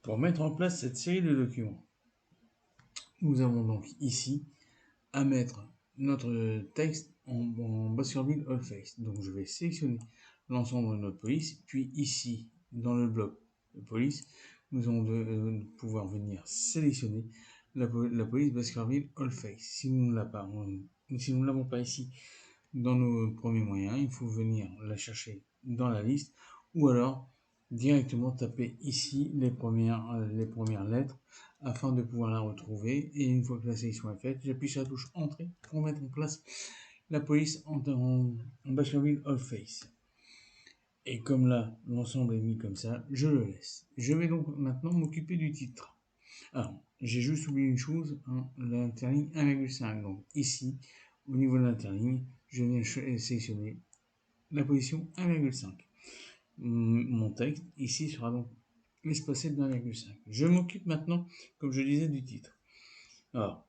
Pour mettre en place cette série de documents, nous avons donc ici à mettre notre texte en Baskerville Allface. Donc je vais sélectionner l'ensemble de notre police, puis ici dans le bloc de police, nous allons pouvoir venir sélectionner la police Baskerville Allface. Si nous ne l'avons pas ici dans nos premiers moyens, il faut venir la chercher dans la liste ou alors directement taper ici les premières lettres afin de pouvoir la retrouver. Et une fois que la sélection est faite, j'appuie sur la touche Entrée pour mettre en place la police en Baskerville Allface. Et comme là, l'ensemble est mis comme ça, je le laisse. Je vais donc maintenant m'occuper du titre. Alors, j'ai juste oublié une chose, hein, l'interligne 1,5. Donc ici, au niveau de l'interligne, je viens sélectionner la position 1,5. Mon texte ici sera donc espacé de 1,5. Je m'occupe maintenant, comme je disais, du titre. Alors,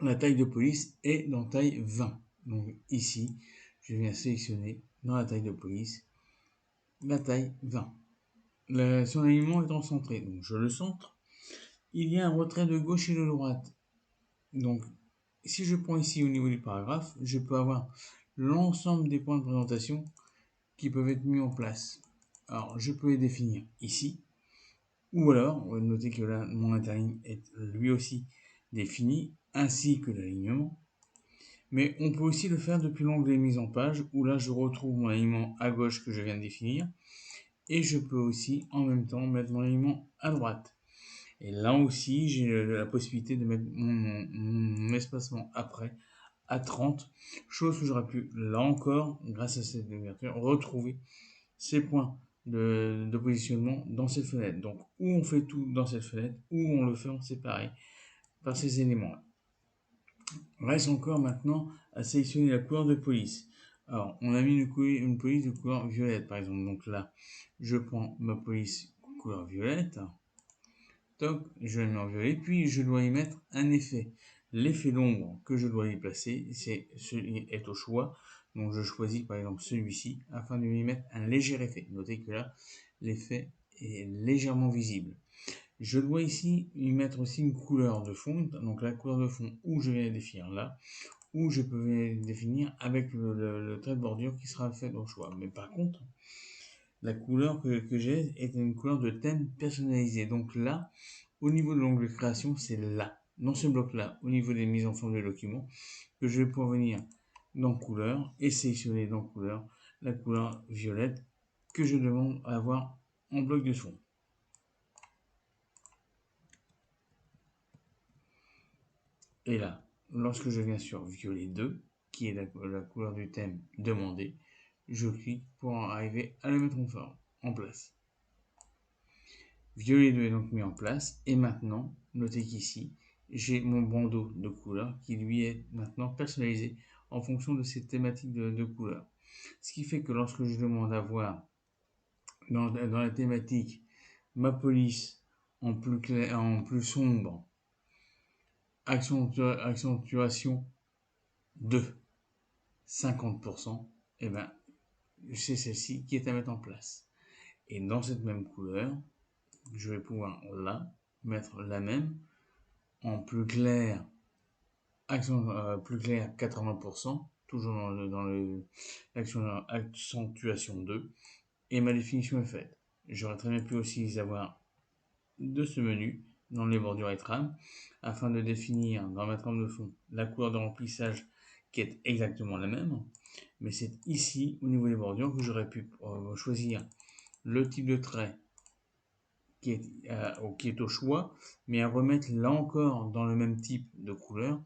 la taille de police est dans taille 20. Donc ici, je viens sélectionner dans la taille de police la taille 20. Son alignement étant centré, donc je le centre. Il y a un retrait de gauche et de droite. Donc, si je prends ici au niveau du paragraphe, je peux avoir l'ensemble des points de présentation qui peuvent être mis en place. Alors, je peux les définir ici, ou alors, notez que là, mon interligne est lui aussi défini, ainsi que l'alignement. Mais on peut aussi le faire depuis l'onglet mise en page, où là, je retrouve mon alignement à gauche que je viens de définir, et je peux aussi, en même temps, mettre mon alignement à droite. Et là aussi, j'ai la possibilité de mettre mon espacement après à 30, chose que j'aurais pu, là encore, grâce à cette ouverture, retrouver ces points de positionnement dans cette fenêtre. Donc, où on fait tout dans cette fenêtre, où on le fait en séparé par ces éléments-là. Reste encore maintenant à sélectionner la couleur de police. Alors, on a mis une police de couleur violette, par exemple. Donc là, je prends ma police couleur violette. Toc, je la mets en violet, puis je dois y mettre un effet. L'effet d'ombre que je dois y placer, c'est celui est au choix. Donc je choisis par exemple celui-ci afin de lui mettre un léger effet. Notez que là, l'effet est légèrement visible. Je dois ici y mettre aussi une couleur de fond. Donc la couleur de fond où je vais la définir là, ou je peux la définir avec le trait de bordure qui sera fait au choix. Mais par contre, la couleur que j'ai est une couleur de thème personnalisée. Donc là, au niveau de l'onglet création, c'est là, dans ce bloc-là, au niveau des mises en forme de documents, que je vais pouvoir venir dans couleur et sélectionner dans couleur la couleur violette que je demande à avoir en bloc de fond. Et là, lorsque je viens sur violet 2, qui est la couleur du thème demandé, je clique pour arriver à le mettre en place. Violet 2 est donc mis en place et maintenant, notez qu'ici, j'ai mon bandeau de couleurs qui lui est maintenant personnalisé en fonction de ces thématiques de couleurs. Ce qui fait que lorsque je demande à voir dans la thématique ma police en plus clair, en plus sombre, accentuation de 50%, et ben c'est celle-ci qui est à mettre en place. Et dans cette même couleur, je vais pouvoir là mettre la même en plus clair, plus clair 80%, toujours dans l'accentuation 2, et ma définition est faite. J'aurais très bien pu aussi les avoir de ce menu dans les bordures et trames afin de définir dans ma trame de fond la couleur de remplissage qui est exactement la même, mais c'est ici au niveau des bordures que j'aurais pu choisir le type de trait qui est au choix, mais à remettre là encore dans le même type de couleur,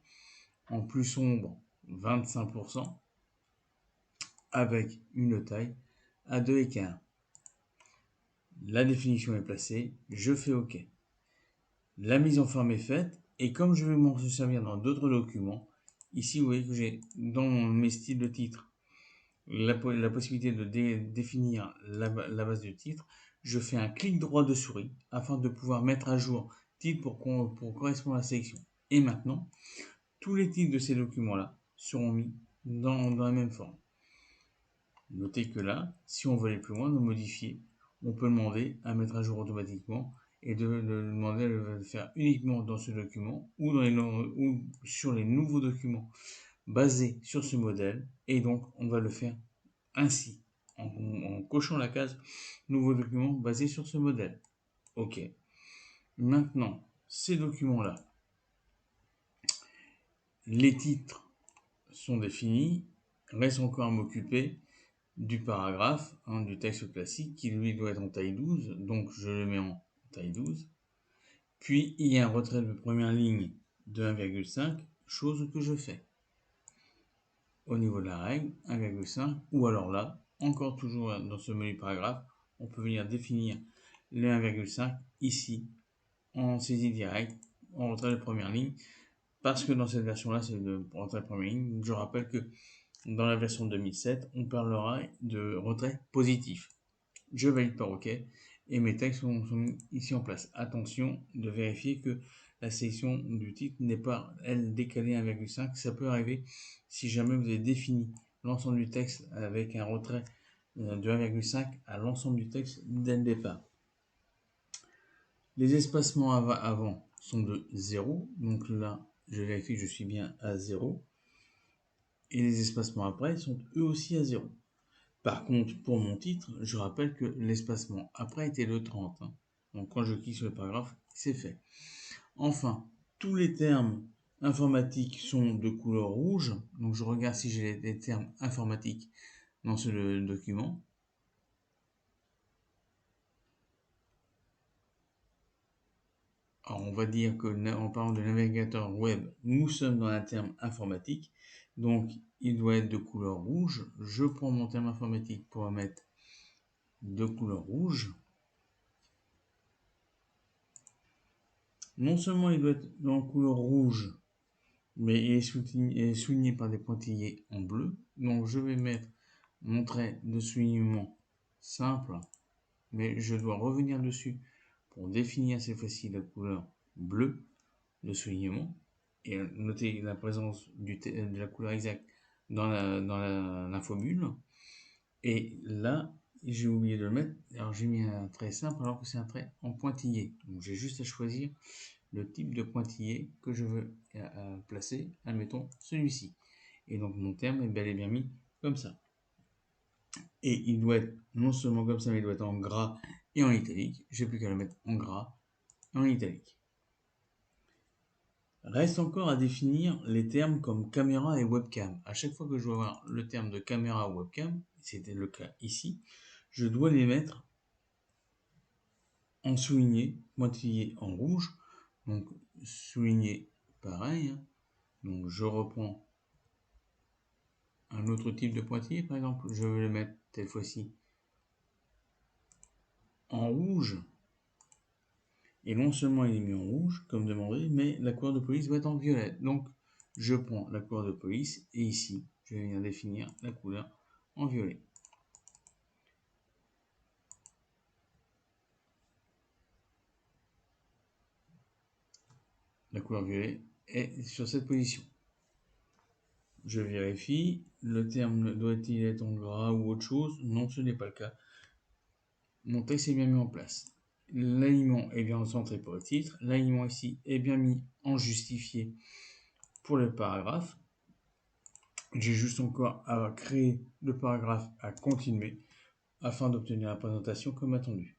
en plus sombre 25%, avec une taille à 2,15. La définition est placée, je fais OK. La mise en forme est faite, et comme je vais m'en servir dans d'autres documents, ici vous voyez que j'ai dans mes styles de titre la possibilité de définir la base du titre. Je fais un clic droit de souris afin de pouvoir mettre à jour titre pour correspondre à la sélection. Et maintenant, tous les titres de ces documents-là seront mis dans la même forme. Notez que là, si on veut aller plus loin, de modifier, on peut demander à mettre à jour automatiquement et de demander de le faire uniquement dans ce document ou, ou sur les nouveaux documents basés sur ce modèle. Et donc, on va le faire ainsi, en cochant la case nouveau document basé sur ce modèle. OK. Maintenant, ces documents-là, les titres sont définis. Reste encore à m'occuper du paragraphe, du texte classique, qui lui doit être en taille 12. Donc, je le mets en taille 12. Puis, il y a un retrait de première ligne de 1,5, chose que je fais. Au niveau de la règle, 1,5, ou alors là, encore toujours dans ce menu paragraphe, on peut venir définir le 1,5 ici, en saisie directe, en retrait de première ligne, parce que dans cette version-là, c'est le retrait de première ligne. Je rappelle que dans la version 2007, on parlera de retrait positif. Je valide par OK et mes textes sont mis ici en place. Attention de vérifier que la sélection du titre n'est pas, elle, décalée 1,5. Ça peut arriver si jamais vous avez défini l'ensemble du texte avec un retrait de 1,5 à l'ensemble du texte dès le départ. Les espacements avant sont de 0. Donc là, je vérifie que je suis bien à 0. Et les espacements après sont eux aussi à 0. Par contre, pour mon titre, je rappelle que l'espacement après était de 30. Donc quand je clique sur le paragraphe, c'est fait. Enfin, tous les termes informatiques sont de couleur rouge. Donc je regarde si j'ai des termes informatiques dans ce document. Alors on va dire que en parlant de navigateur web, nous sommes dans un terme informatique. Donc il doit être de couleur rouge. Je prends mon terme informatique pour mettre de couleur rouge. Non seulement il doit être en couleur rouge, mais il est souligné par des pointillés en bleu. Donc je vais mettre mon trait de soulignement simple, mais je dois revenir dessus pour définir cette fois-ci la couleur bleue de soulignement et noter la présence de la couleur exacte dans l'infobule. Et là, j'ai oublié de le mettre. Alors j'ai mis un trait simple alors que c'est un trait en pointillé. Donc j'ai juste à choisir le type de pointillé que je veux placer, admettons celui-ci. Et donc mon terme est bel et bien mis comme ça. Et il doit être non seulement comme ça, mais il doit être en gras et en italique. J'ai plus qu'à le mettre en gras et en italique. Reste encore à définir les termes comme caméra et webcam. À chaque fois que je dois avoir le terme de caméra ou webcam, c'était le cas ici, je dois les mettre en souligné, pointillé en rouge. Donc souligné pareil. Donc je reprends un autre type de pointillé, par exemple, je vais le mettre cette fois-ci en rouge. Et non seulement il est mis en rouge, comme demandé, mais la couleur de police va être en violet. Donc je prends la couleur de police et ici, je vais venir définir la couleur en violet. La couleur violet est sur cette position. Je vérifie, le terme doit-il être en gras ou autre chose? Non, ce n'est pas le cas. Mon texte est bien mis en place. L'alignement est bien centré pour le titre. L'alignement ici est bien mis en justifié pour le paragraphe. J'ai juste encore à créer le paragraphe à continuer afin d'obtenir la présentation comme attendu.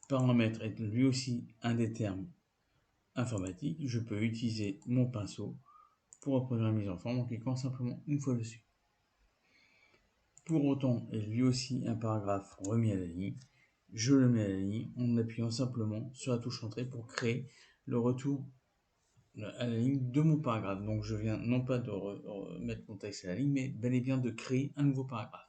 Paramètre est lui aussi un des termes informatiques. Je peux utiliser mon pinceau pour reproduire la mise en forme en cliquant simplement une fois dessus. Pour autant, est lui aussi un paragraphe remis à la ligne. Je le mets à la ligne en appuyant simplement sur la touche entrée pour créer le retour à la ligne de mon paragraphe. Donc je viens non pas de mettre mon texte à la ligne, mais bel et bien de créer un nouveau paragraphe.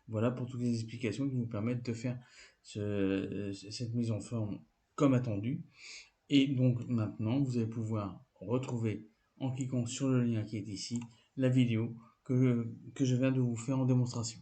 Voilà pour toutes les explications qui nous permettent de faire cette mise en forme comme attendu. Et donc maintenant, vous allez pouvoir retrouver en cliquant sur le lien qui est ici, la vidéo que je viens de vous faire en démonstration.